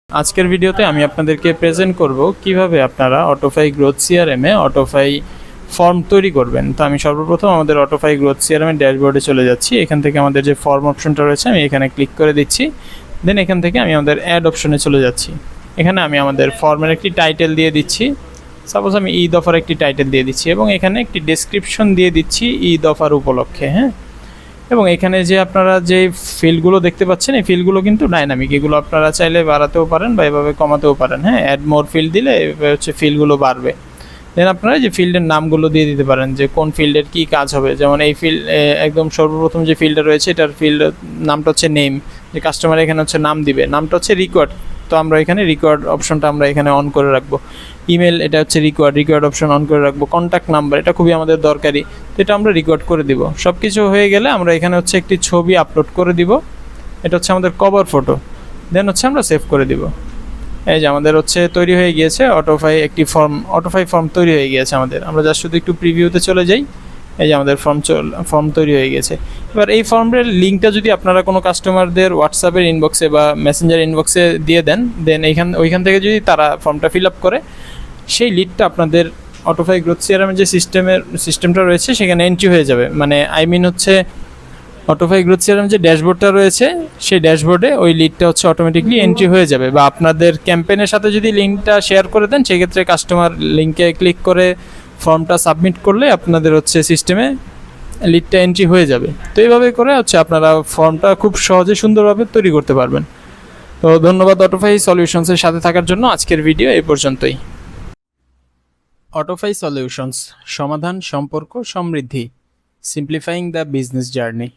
আজকের ভিডিওতে আমি আপনাদেরকে প্রেজেন্ট করব কিভাবে আপনারা অটোফাই গ্রোথ সিআরএমে অটোফাই ফর্ম তৈরি করবেন। তো আমি সর্বপ্রথম আমাদের অটোফাই গ্রোথ সিআরএমের ড্যাশবোর্ডে চলে যাচ্ছি। এখান থেকে আমাদের যে ফর্ম অপশনটা রয়েছে আমি এখানে ক্লিক করে দিচ্ছি। দেন এখান থেকে আমি আমাদের অ্যাড অপশনে চলে যাচ্ছি। এখানে আমি আমাদের ফর্মের একটি টাইটেল দিয়ে দিচ্ছি। সাপোজ আমি ঈদ অফার একটি টাইটেল দিয়ে দিচ্ছি এবং এখানে একটি ডেসক্রিপশন দিয়ে দিচ্ছি ঈদ অফার উপলক্ষে। এবং এখানে যে আপনারা যে ফিল্ডগুলো দেখতে পাচ্ছেন এই ফিল্ডগুলো কিন্তু ডাইনামিক, এগুলো আপনারা চাইলে বাড়াতেও পারেন বা এভাবে কমাতেও পারেন। অ্যাড মোর ফিল্ড দিলে এভাবে হচ্ছে ফিল্ডগুলো বাড়বে। দেন আপনারা যে ফিল্ডের নামগুলো দিয়ে দিতে পারেন যে কোন ফিল্ডের কী কাজ হবে। যেমন এই ফিল্ড একদম সর্বপ্রথম যে ফিল্ডটা রয়েছে এটার ফিল্ড নামটা হচ্ছে নেম, যে কাস্টমার এখানে হচ্ছে নাম দিবে, নামটা হচ্ছে রিকোয়ার্ড। তো আমরা এখানে রিকোয়ার্ড অপশনটা আমরা এখানে অন করে রাখবো। ইমেল এটা হচ্ছে রিকোয়ার্ড অপশন অন করে রাখবো। কন্ট্যাক্ট নাম্বার এটা খুবই আমাদের দরকারি, তো এটা আমরা রিকোয়ার্ড করে দিব। সব কিছু হয়ে গেলে আমরা এখানে হচ্ছে একটি ছবি আপলোড করে দিব, এটা হচ্ছে আমাদের কভার ফটো। দেন হচ্ছে আমরা সেভ করে দিব। এই যে আমাদের হচ্ছে তৈরি হয়ে গিয়েছে অটোফাই একটি অটোফাই ফর্ম তৈরি হয়ে গিয়েছে আমাদের। আমরা জাস্ট শুধু একটু প্রিভিউতে চলে যাই। এই যে আমাদের ফর্ম তৈরি হয়ে গেছে। এবার এই ফর্মের লিঙ্কটা যদি আপনারা কোনো কাস্টমারদের হোয়াটসঅ্যাপের ইনবক্সে বা মেসেঞ্জার ইনবক্সে দিয়ে দেন, দেন ওইখান থেকে যদি তারা ফর্মটা ফিল আপ করে, সেই লিডটা আপনাদের অটোফাই গ্রোথ সিআরএমের যে সিস্টেমটা রয়েছে সেখানে এন্ট্রি হয়ে যাবে। মানে হচ্ছে অটোফাই গ্রোথ সিআরএম যে ড্যাশবোর্ডটা রয়েছে সেই ড্যাশবোর্ডে ওই লিডটা হচ্ছে অটোমেটিকলি এন্ট্রি হয়ে যাবে। বা আপনাদের ক্যাম্পেইনের সাথে যদি লিঙ্কটা শেয়ার করে দেন, সেক্ষেত্রে কাস্টমার লিঙ্কে ক্লিক করে ফর্মটা সাবমিট করলে আপনাদের হচ্ছে সিস্টেমে লিডটা এন্ট্রি হয়ে যাবে। তো এইভাবে করে হচ্ছে আপনারা ফর্মটা খুব সহজে সুন্দরভাবে তৈরি করতে পারবেন। তো ধন্যবাদ অটোফাই সলিউশনসের সাথে থাকার জন্য। আজকের ভিডিও এই পর্যন্তই। অটোফাই সলিউশনস, সমাধান, সম্পর্ক, সমৃদ্ধি, সিম্পলিফাইং দ্য বিজনেস জার্নি।